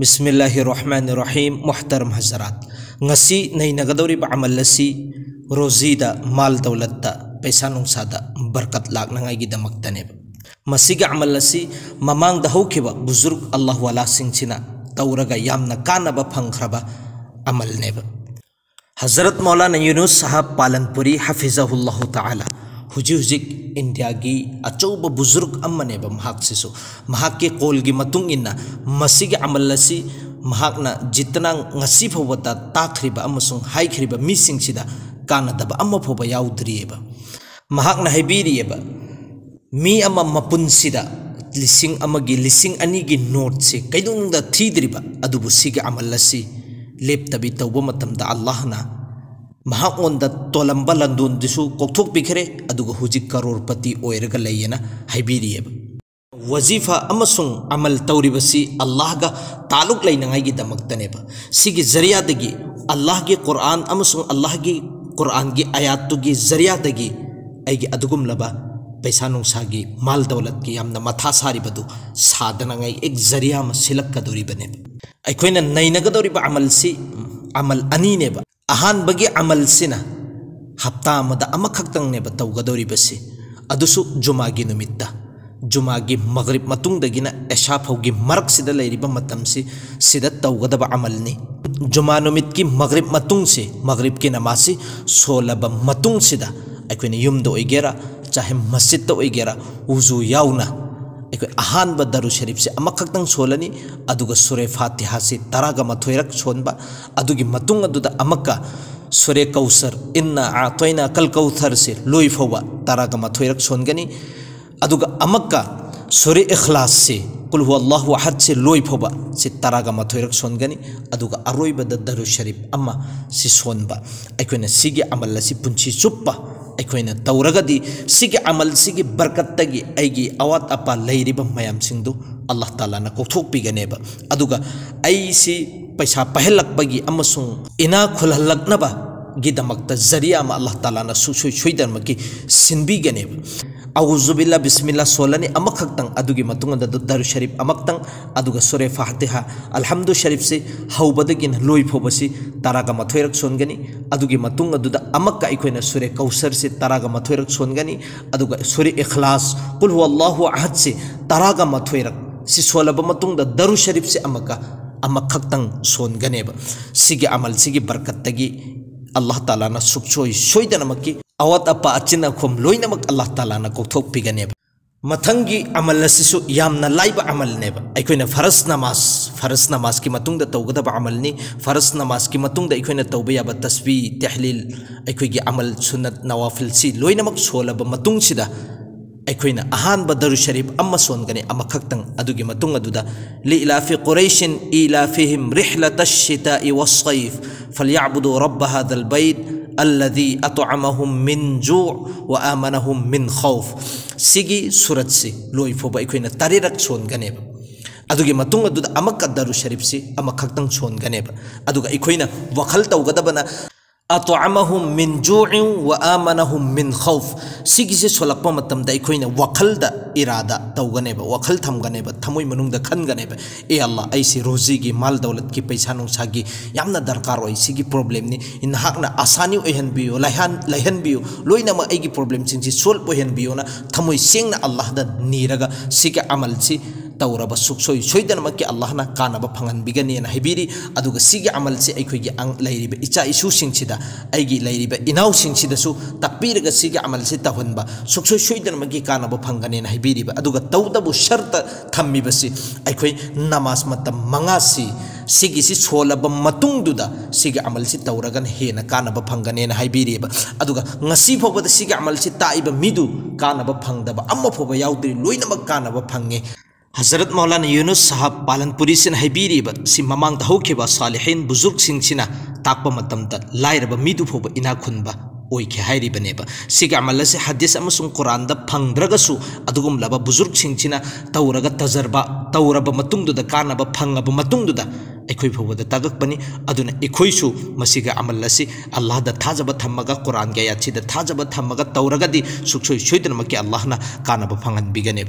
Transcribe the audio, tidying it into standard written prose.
बिस्मिल्लाहिर्रहमानिर्रहीम मुहतरम हजरात ngasi नैनगदौरिब अमल असी रोजीदा माल दौलत्ता पैसा नुंसादा बरकत लाकनांगाइगिदमक्तनेब मसिगा अमल असी ममांगदा हौखिबा बुजुर्ग अल्लाह वाला सिंगसिना तौरगा यामना कानबा फंख्रबा अमलनेब हजरत मौलाना यूनुस साहब पालनपुरी हफिज़हुल्लाह ताला हुजिक इंडिया की अचौब बुजुर्ग अम्मनेब महकसिसु महक्के कोलगी मतुंग इन्ना मसिगे अमल असी महकना जितना ngasi फौबता ताखरिबा अमसुंग हाइखरिबा मिसिंगसिदा कानदबा अम्म फौबा याउद्रिएबा महकना हाइबिरिएबा मी अम्म मपुनसिदा लिसिंग अमगी लिसिंग अनिगी नोट से कैदुंगदा थीद्रिबा अदुबु सिगे अमल असी लेप्तबी तौबा मतमदा अल्लाहना महाओंदा तोलंबा लंदून दिसु कोथोक बिखरे अदुगा हुजिक करोड़पति ओइरगा लैयना हाइबिरिएबा वजीफा अमसुंग अमल तौरिबसी अल्लाह गा तालुक लैनंगाइगी दमक्तनेबा सिगी जरियादगी अल्लाह के कुरान अमसुंग अल्लाह की कुरान की आयातुगी जरियादगी ऐगी अदुगुमलबा पैसा नुंसागी माल दौलत की यामना मथा सारिबदु सादनंगाई एक जरिया म सिलक्कदोरिबनेबा अखोइना नैनगदोरिबा अमलसी अमल अनीनेबा अहान बगे अमल सिना हफ्ता मदा अमखक्तंगनेबा तौगदोरिबसी अदुसु जुमागी नुमित्ता जुमागी मगरिब मतुंगदगिना एशा फौगी मरक सिदा लैरिबा मतमसी सिदा तौगदबा अमलनी जुमा नुमित की मगरिब मतुंग से मगरिब की नमासी सोलबा मतुंग सिदा अखोइना युमदो ओइगेरा चाहे मस्जिद तो ओइगेरा उजु याउना अखोइ अहान ब दरु शरीफ से अमखक्तंग सोलनी अदुगा सूरे फातिहा से तरागा मथोइरक सोनबा अदुगी मतुंग अदुदा अमक्का सूरे कौसर इन्ना आतोइना कल कौथर से लोई फौबा तरागा मथोइरक सोनगनी अदुगा अमक्का सूरे इखलास से कुल हुवल्लाहु अहद से लोई फौबा से तरागा मथोइरक सोनगनी अदुगा अरोइबा दरु शरीफ अम्मा से सोनबा अखोइना सिगे अमल असी पुंची चुप्पा अखोइना तौरगदी सिगे अमल सिगे बरकत्तगी ऐगी अवात अपा लैरिबा मयामसिंदु अल्लाह ताला ना कोथोकपिगनेबा अदुगा ऐसी पैसा पहलकबगी अमसुंग इना खुलहलकनबा गिदमक्ता जरिया मा अल्लाह ताला ना सुसुई सुइदरमकी सिनबिगनेबा औजुबिल्ला बिस्मिल्लाह सोलनी अमखक्तंग अदुगी मतुंगदा दरु शरीफ अमक्तंग अदुगा सूरे फातिहा अल्हम्दु शरीफ से हौबदगिन लोई फोबसी तरागा मथोइरक सोनगनी अदुगी मतुंग अदुदा अमक्का अखोइना सूरे कौसर से तरागा मथोइरक सोनगनी अदुगा सूरे इखलास कुल हुवल्लाहु अहद से तरागा मथोइरक सि सोलबा मतुंगदा दरु शरीफ से अमक्का अमखक्तंग सोनगनेबा सिगे अमल सिगे बरकत्तगी अल्लाह ताला ना सुखसोई सोइदनमकी अवत अपा अचिना खोम लोइनमक अल्लाह ताला ना कोथोकपिगनेबा मथंगी अमल असिसु यामना लाइबा अमलनेबा अखोइना फरज नमाज की मतुंगदा तौगदबा अमलनी फरज नमाज की मतुंगदा अखोइना तौबा याबा तस्बीह तहलील अखोइगी अमल सुन्नत नवाफिल सि लोइनमक सोलबा मतुंगसिदा अखोइना अहानबा दरु शरीफ अम्मा सोनगनी अमखक्तंग अदुगी मतुंग अदुदा लिइलाफि कुरैशिन इलाफिहिम रिहलतश शिताइ वस्सैफ फलयअबुदु रब्ब हादल बैत अल्लज़ी अतअमहुम मिन जू' व आमनहुम मिन खौफ सिगी सूरत से लोई फोबा अखोइना तरेरक सोनगनेबा अदुगी मतुंग अदुदा अमक्का दरु शरीफ से अमखक्तंग सोनगनेबा अदुगा अखोइना वखल तौगदबना अतअमहुम मिन जू' व आमनहुम मिन खौफ सिगी से सोलक्पा मतमदा अखोइना वखलदा इरादा तौगनेबा वखल थमगनेबा थमोय मनुंगदा खनगनेबा ए अल्लाह ऐसी रोजी की माल दौलत की पैसा नुंसागी यामना दरकार ओइ सिगी प्रॉब्लम नि इन हाकना आसानी ओहनबियो लहनबियो लोइनामा ऐगी प्रॉब्लम सिंसी सोल्व ओहनबियो ना थमोय सेंगना अल्लाह दा नीरगा सिगे अमल सि तौरबा सुखसोई सोइदनमकी अल्लाह ना कानबा फंगनबिगनेना हाइबिरी अदुगा सिगे अमल से अखोइगी अंग लैरिबा इचा इशु सिंगसिदा ऐगी लैरिबा इनाउ सिंगसिदसु तकपीरगा सिगे अमल से तहनबा सुखसोई सोइदनमकी कानबा फंगनेना हाइबिरीबा अदुगा तौदबु शर्त थम्मिबसी अखोइ नमाज मतम मंगासी सिगी सि सोलबा मतुंगदुदा सिगे अमल से तौरगन हेना कानबा फंगनेना हाइबिरीबा अदुगा ngasi फोबदा सिगे अमल से ताइबा मिदु कानबा फंगदबा अम्मा फोबा याउद्रि लोइनमक कानबा फंगे हजरत मौलाना यूनुस साहब पालनपुरी से हाइबिरीबा सि ममांग हौखिबा सालिहीन बुजुर्ग सिंगसिना ताकपा मतमदा लाइरबा मिदु फोबा इना खुनबा ओइखे हाइरिबनेबा सिगे अमल से हदीस अमसुंग कुरान दा फंगद्रगसु अदुगुम लबा बुजुर्ग सिंगसिना तौरगा तजरबा तौरबा मतुंगदुदा कानबा फंगबा मतुंगदुदा अखोइ फोबदा तागकपनी अदुना अखोइसु मसिगा अमल असी अल्लाह दा थाजबा थम्मगा कुरान गा याचिदा थाजबा थम्मगा तौरगदी सुखसोइ सोइदनमकी अल्लाह ना कानबा फंगनबिगनेबा।